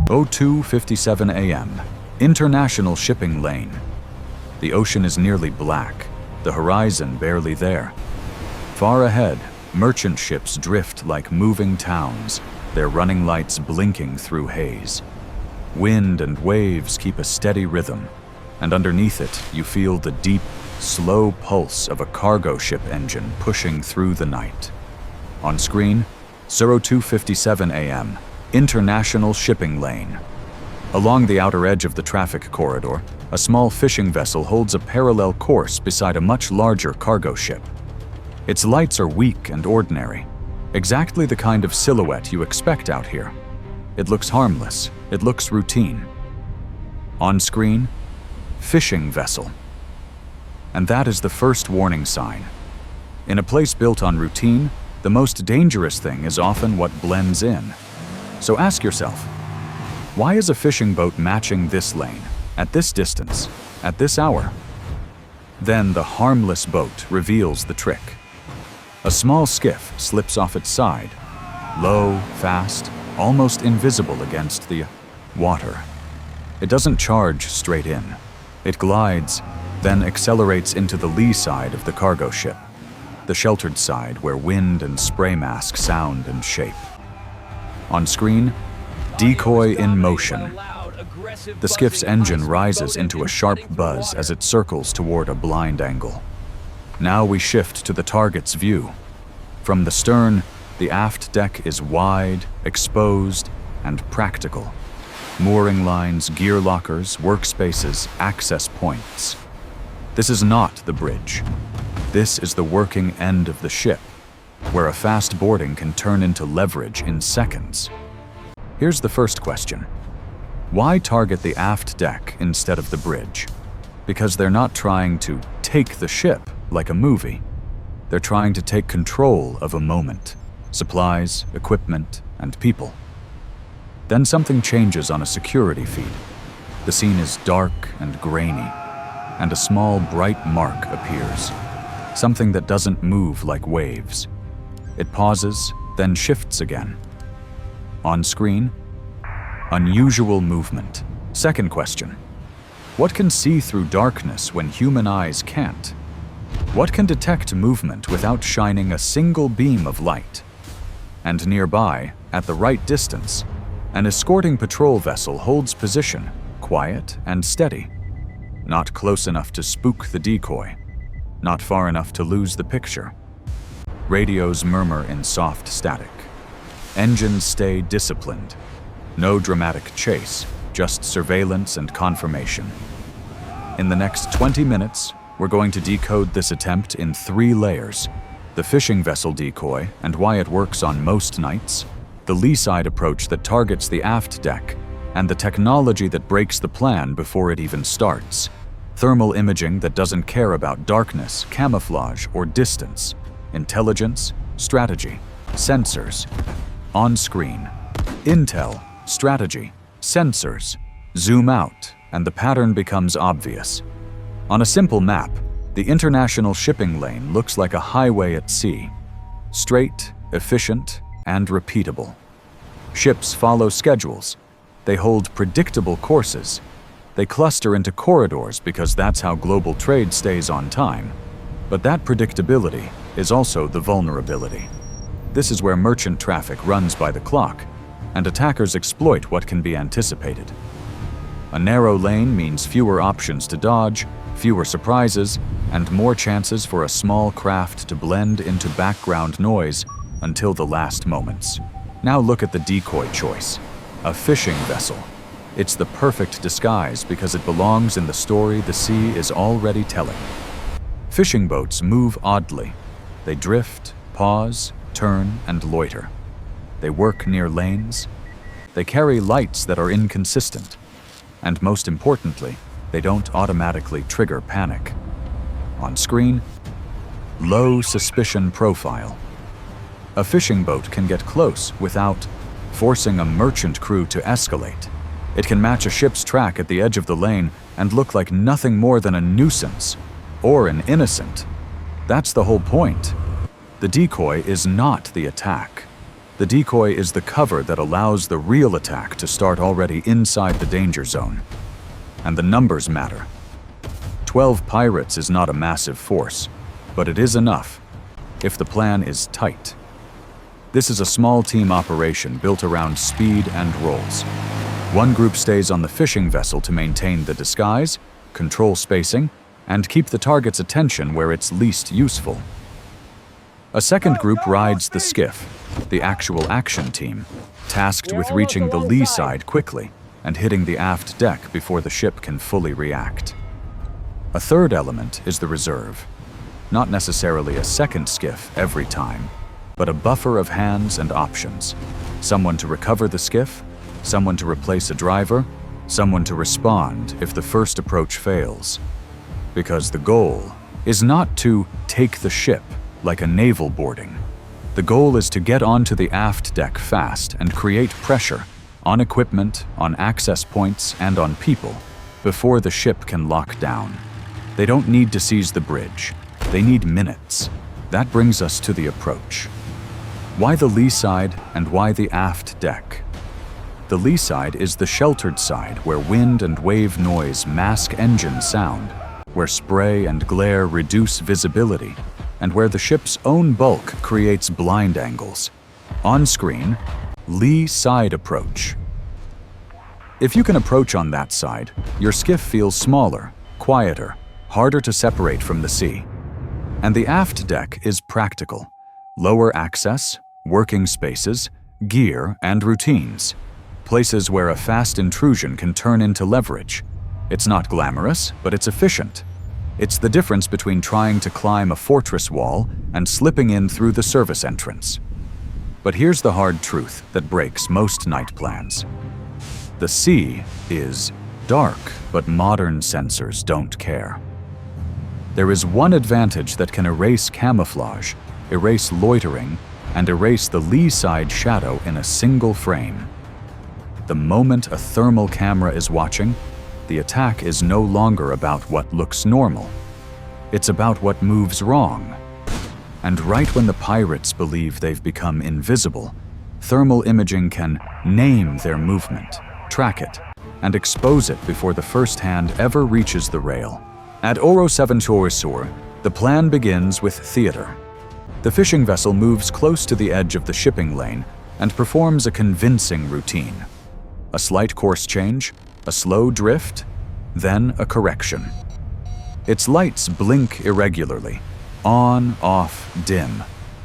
02:57 a.m. International shipping lane. The ocean is nearly black, the horizon barely there. Far ahead, merchant ships drift like moving towns, their running lights blinking through haze. Wind and waves keep a steady rhythm, and underneath it you feel the deep, slow pulse of a cargo ship engine pushing through the night. On screen, 02:57 a.m. International shipping lane. Along the outer edge of the traffic corridor, a small fishing vessel holds a parallel course beside a much larger cargo ship. Its lights are weak and ordinary, exactly the kind of silhouette you expect out here. It looks harmless, it looks routine. On screen, fishing vessel. And that is the first warning sign. In a place built on routine, the most dangerous thing is often what blends in. So ask yourself, why is a fishing boat matching this lane, at this distance, at this hour? Then the harmless boat reveals the trick. A small skiff slips off its side, low, fast, almost invisible against the water. It doesn't charge straight in. It glides, then accelerates into the lee side of the cargo ship, the sheltered side where wind and spray mask sound and shape. On screen, Decoy in motion. The skiff's engine rises into a sharp buzz as it circles toward a blind angle. Now we shift to the target's view. From the stern, the aft deck is wide, exposed, and practical. Mooring lines, gear lockers, workspaces, access points. This is not the bridge. This is the working end of the ship, where a fast boarding can turn into leverage in seconds. Here's the first question. Why target the aft deck instead of the bridge? Because they're not trying to take the ship like a movie. They're trying to take control of a moment, supplies, equipment, and people. Then something changes on a security feed. The scene is dark and grainy, and a small bright mark appears. Something that doesn't move like waves. It pauses, then shifts again. On screen, unusual movement. Second question. What can see through darkness when human eyes can't? What can detect movement without shining a single beam of light? And nearby, at the right distance, an escorting patrol vessel holds position, quiet and steady. Not close enough to spook the decoy, not far enough to lose the picture. Radios murmur in soft static. Engines stay disciplined. No dramatic chase, just surveillance and confirmation. In the next 20 minutes, we're going to decode this attempt in 3 layers: the fishing vessel decoy and why it works on most nights, the lee side approach that targets the aft deck, and the technology that breaks the plan before it even starts. Thermal imaging that doesn't care about darkness, camouflage, or distance. Intelligence, strategy, sensors. On screen, intel, strategy, sensors. Zoom out, and the pattern becomes obvious. On a simple map, the international shipping lane looks like a highway at sea. Straight, efficient, and repeatable. Ships follow schedules. They hold predictable courses. They cluster into corridors because that's how global trade stays on time. But that predictability is also the vulnerability. This is where merchant traffic runs by the clock, and attackers exploit what can be anticipated. A narrow lane means fewer options to dodge, fewer surprises, and more chances for a small craft to blend into background noise until the last moments. Now look at the decoy choice. A fishing vessel. It's the perfect disguise because it belongs in the story the sea is already telling. Fishing boats move oddly. They drift, pause, turn, and loiter. They work near lanes. They carry lights that are inconsistent. And most importantly, they don't automatically trigger panic. On screen, low suspicion profile. A fishing boat can get close without forcing a merchant crew to escalate. It can match a ship's track at the edge of the lane and look like nothing more than a nuisance or an innocent. That's the whole point. The decoy is not the attack. The decoy is the cover that allows the real attack to start already inside the danger zone. And the numbers matter. 12 pirates is not a massive force, but it is enough if the plan is tight. This is a small team operation built around speed and rolls. One group stays on the fishing vessel to maintain the disguise, control spacing, and keep the target's attention where it's least useful. A second group rides the skiff, the actual action team, tasked with reaching the lee side quickly and hitting the aft deck before the ship can fully react. A third element is the reserve. Not necessarily a second skiff every time, but a buffer of hands and options. Someone to recover the skiff, someone to replace a driver, someone to respond if the first approach fails. Because the goal is not to take the ship like a naval boarding. The goal is to get onto the aft deck fast and create pressure on equipment, on access points, and on people before the ship can lock down. They don't need to seize the bridge. They need minutes. That brings us to the approach. Why the lee side and why the aft deck? The lee side is the sheltered side where wind and wave noise mask engine sound, where spray and glare reduce visibility, and where the ship's own bulk creates blind angles. On screen, lee side approach. If you can approach on that side, your skiff feels smaller, quieter, harder to separate from the sea. And the aft deck is practical. Lower access, working spaces, gear, and routines. Places where a fast intrusion can turn into leverage. It's not glamorous, but it's efficient. It's the difference between trying to climb a fortress wall and slipping in through the service entrance. But here's the hard truth that breaks most night plans. The sea is dark, but modern sensors don't care. There is one advantage that can erase camouflage, erase loitering, and erase the lee side shadow in a single frame. The moment a thermal camera is watching, the attack is no longer about what looks normal. It's about what moves wrong. And right when the pirates believe they've become invisible, thermal imaging can name their movement, track it, and expose it before the first hand ever reaches the rail. At Oro 7 Sur, the plan begins with theater. The fishing vessel moves close to the edge of the shipping lane and performs a convincing routine. A slight course change, a slow drift, then a correction. Its lights blink irregularly, on, off, dim,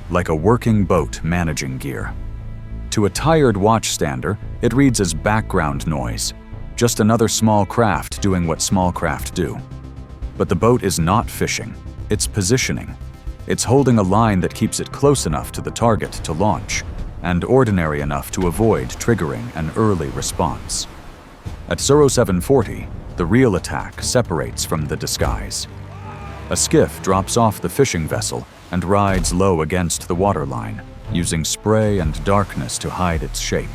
like a working boat managing gear. To a tired watchstander, it reads as background noise, just another small craft doing what small craft do. But the boat is not fishing, it's positioning. It's holding a line that keeps it close enough to the target to launch, and ordinary enough to avoid triggering an early response. At 0740, the real attack separates from the disguise. A skiff drops off the fishing vessel and rides low against the waterline, using spray and darkness to hide its shape.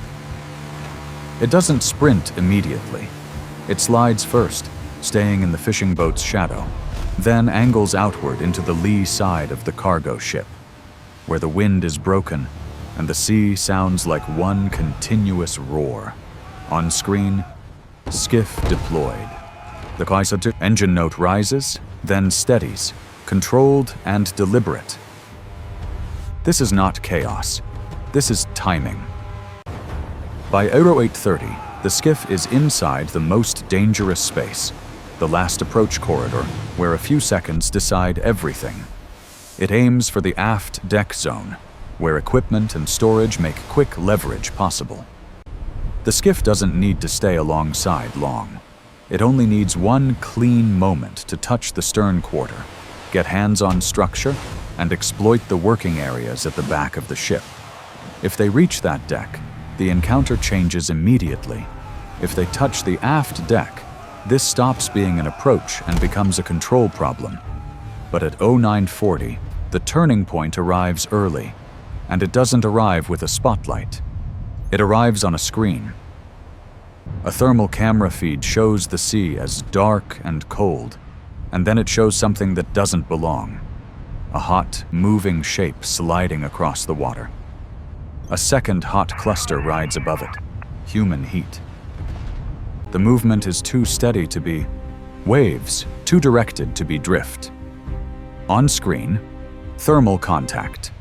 It doesn't sprint immediately. It slides first, staying in the fishing boat's shadow, then angles outward into the lee side of the cargo ship, where the wind is broken and the sea sounds like one continuous roar. On screen, skiff deployed. The engine note rises, then steadies, controlled and deliberate. This is not chaos. This is timing. By 0830, the skiff is inside the most dangerous space, the last approach corridor, where a few seconds decide everything. It aims for the aft deck zone, where equipment and storage make quick leverage possible. The skiff doesn't need to stay alongside long. It only needs one clean moment to touch the stern quarter, get hands on structure, and exploit the working areas at the back of the ship. If they reach that deck, the encounter changes immediately. If they touch the aft deck, this stops being an approach and becomes a control problem. But at 0940, the turning point arrives early, and it doesn't arrive with a spotlight. It arrives on a screen. A thermal camera feed shows the sea as dark and cold, and then it shows something that doesn't belong. A hot, moving shape sliding across the water. A second hot cluster rides above it. Human heat. The movement is too steady to be waves, too directed to be drift. On screen, thermal contact.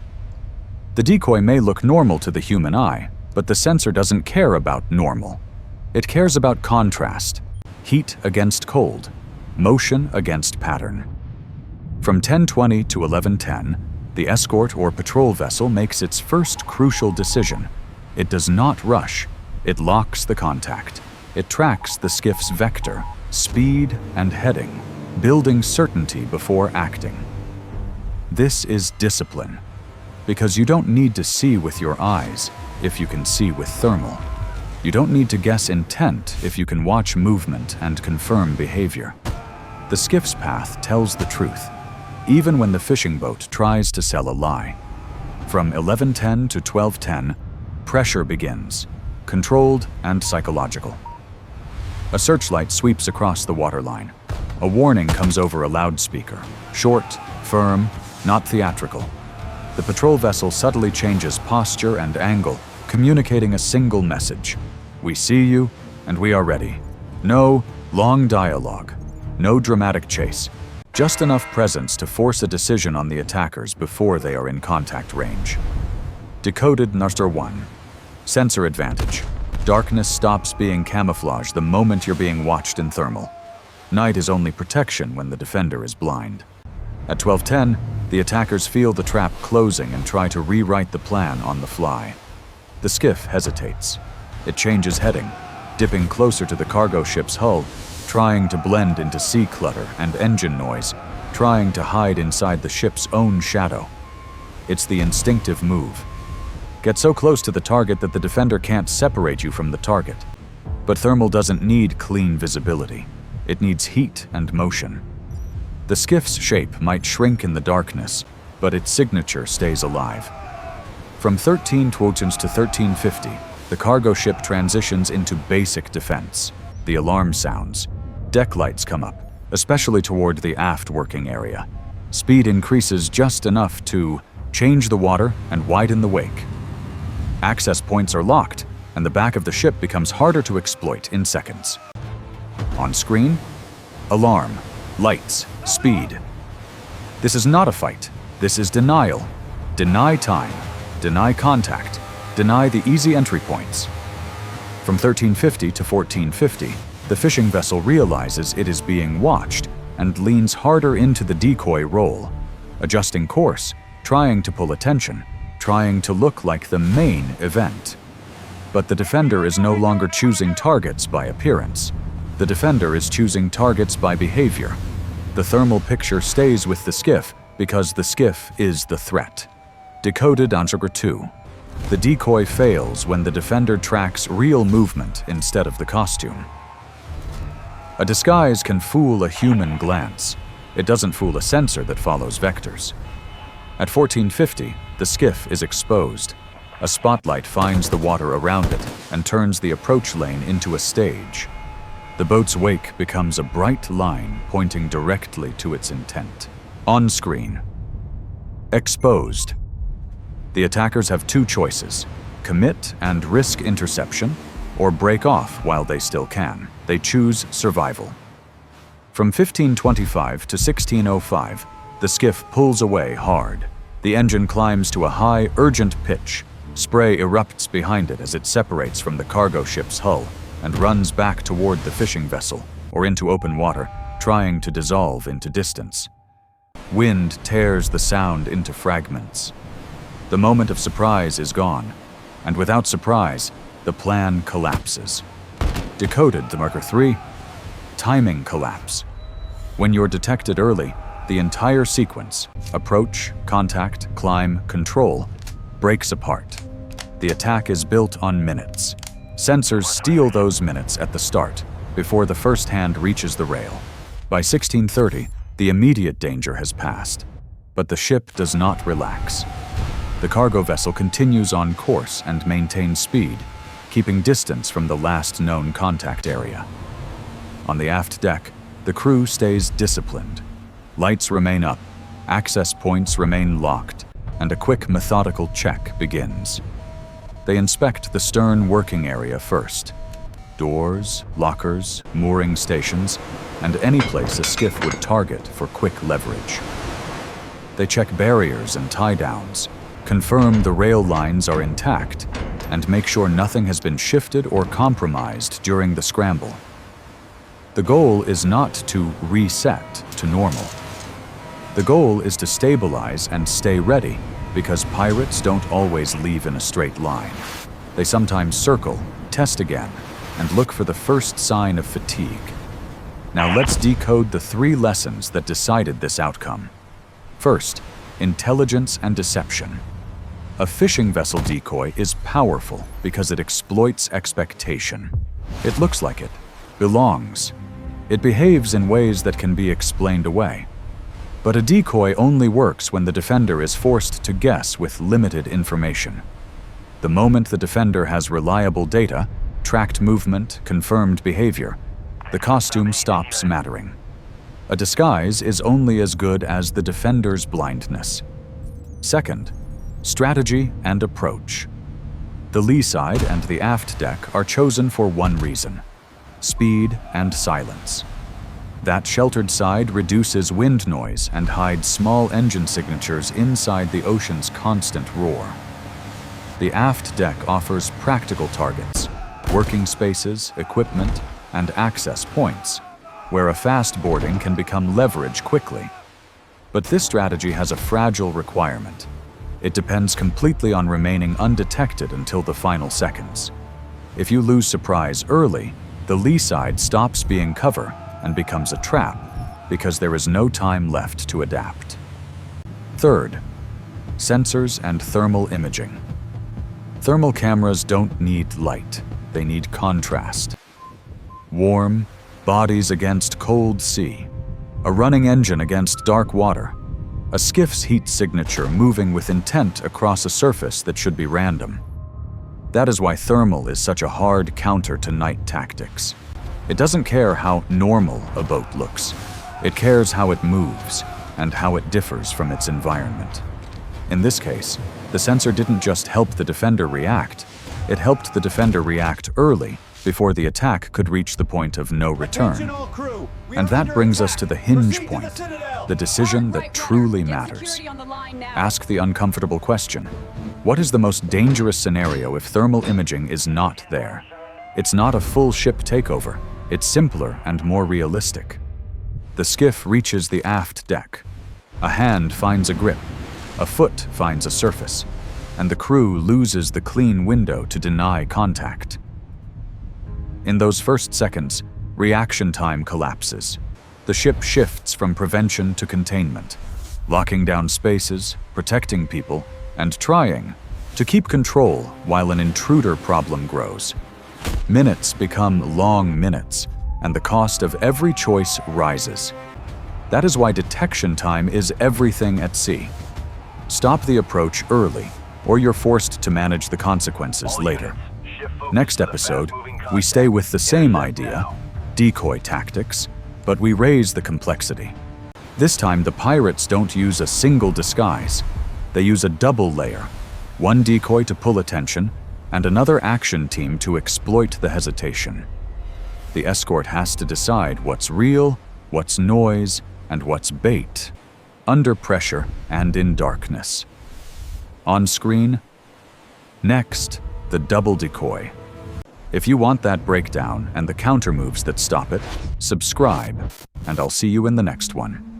The decoy may look normal to the human eye, but the sensor doesn't care about normal. It cares about contrast, heat against cold, motion against pattern. From 10:20 to 11:10, the escort or patrol vessel makes its first crucial decision. It does not rush. It locks the contact. It tracks the skiff's vector, speed, and heading, building certainty before acting. This is discipline, because you don't need to see with your eyes if you can see with thermal. You don't need to guess intent if you can watch movement and confirm behavior. The skiff's path tells the truth, even when the fishing boat tries to sell a lie. From 11:10 to 12:10, pressure begins, controlled and psychological. A searchlight sweeps across the waterline. A warning comes over a loudspeaker, short, firm, not theatrical. The patrol vessel subtly changes posture and angle, communicating a single message. We see you, and we are ready. No long dialogue, no dramatic chase, just enough presence to force a decision on the attackers before they are in contact range. Decoded Number 1. Sensor advantage. Darkness stops being camouflage the moment you're being watched in thermal. Night is only protection when the defender is blind. At 12:10, the attackers feel the trap closing and try to rewrite the plan on the fly. The skiff hesitates. It changes heading, dipping closer to the cargo ship's hull, trying to blend into sea clutter and engine noise, trying to hide inside the ship's own shadow. It's the instinctive move. Get so close to the target that the defender can't separate you from the target. But thermal doesn't need clean visibility. It needs heat and motion. The skiff's shape might shrink in the darkness, but its signature stays alive. From 13:20 to 13:50, the cargo ship transitions into basic defense. The alarm sounds. Deck lights come up, especially toward the aft working area. Speed increases just enough to change the water and widen the wake. Access points are locked, and the back of the ship becomes harder to exploit in seconds. On screen, alarm, lights, speed. This is not a fight. This is denial. Deny time. Deny contact. Deny the easy entry points. From 13:50 to 14:50, the fishing vessel realizes it is being watched and leans harder into the decoy role, adjusting course, trying to pull attention, trying to look like the main event. But the defender is no longer choosing targets by appearance. The defender is choosing targets by behavior. The thermal picture stays with the skiff because the skiff is the threat. Decoded Answer 2. The decoy fails when the defender tracks real movement instead of the costume. A disguise can fool a human glance. It doesn't fool a sensor that follows vectors. At 14:50, the skiff is exposed. A spotlight finds the water around it and turns the approach lane into a stage. The boat's wake becomes a bright line pointing directly to its intent. On screen. Exposed. The attackers have two choices: commit and risk interception, or break off while they still can. They choose survival. From 15:25 to 16:05, the skiff pulls away hard. The engine climbs to a high, urgent pitch. Spray erupts behind it as it separates from the cargo ship's hull and runs back toward the fishing vessel or into open water, trying to dissolve into distance. Wind tears the sound into fragments. The moment of surprise is gone, and without surprise, the plan collapses. Decoded the Marker 3. Timing collapse. When you're detected early, the entire sequence, approach, contact, climb, control, breaks apart. The attack is built on minutes. Sensors steal those minutes at the start, before the first hand reaches the rail. By 16:30, the immediate danger has passed, but the ship does not relax. The cargo vessel continues on course and maintains speed, keeping distance from the last known contact area. On the aft deck, the crew stays disciplined. Lights remain up, access points remain locked, and a quick methodical check begins. They inspect the stern working area first. Doors, lockers, mooring stations, and any place a skiff would target for quick leverage. They check barriers and tie-downs, confirm the rail lines are intact, and make sure nothing has been shifted or compromised during the scramble. The goal is not to reset to normal. The goal is to stabilize and stay ready, because pirates don't always leave in a straight line. They sometimes circle, test again, and look for the first sign of fatigue. Now let's decode the 3 lessons that decided this outcome. First, intelligence and deception. A fishing vessel decoy is powerful because it exploits expectation. It looks like it, belongs. It behaves in ways that can be explained away. But a decoy only works when the defender is forced to guess with limited information. The moment the defender has reliable data, tracked movement, confirmed behavior, the costume stops mattering. A disguise is only as good as the defender's blindness. Second, strategy and approach. The lee side and the aft deck are chosen for one reason: speed and silence. That sheltered side reduces wind noise and hides small engine signatures inside the ocean's constant roar. The aft deck offers practical targets, working spaces, equipment, and access points, where a fast boarding can become leverage quickly. But this strategy has a fragile requirement. It depends completely on remaining undetected until the final seconds. If you lose surprise early, the lee side stops being cover and becomes a trap, because there is no time left to adapt. Third, sensors and thermal imaging. Thermal cameras don't need light, they need contrast. Warm, bodies against cold sea, a running engine against dark water, a skiff's heat signature moving with intent across a surface that should be random. That is why thermal is such a hard counter to night tactics. It doesn't care how normal a boat looks. It cares how it moves and how it differs from its environment. In this case, the sensor didn't just help the defender react, it helped the defender react early before the attack could reach the point of no return. And that brings us to the hinge point, the decision that truly matters. Ask the uncomfortable question: what is the most dangerous scenario if thermal imaging is not there? It's not a full ship takeover. It's simpler and more realistic. The skiff reaches the aft deck. A hand finds a grip. A foot finds a surface. And the crew loses the clean window to deny contact. In those first seconds, reaction time collapses. The ship shifts from prevention to containment, locking down spaces, protecting people, and trying to keep control while an intruder problem grows. Minutes become long minutes, and the cost of every choice rises. That is why detection time is everything at sea. Stop the approach early, or you're forced to manage the consequences later. Next episode, we stay with the same idea, decoy tactics, but we raise the complexity. This time, the pirates don't use a single disguise. They use a double layer, one decoy to pull attention, and another action team to exploit the hesitation. The escort has to decide what's real, what's noise, and what's bait, under pressure and in darkness. On screen, next, the double decoy. If you want that breakdown and the counter moves that stop it, subscribe, and I'll see you in the next one.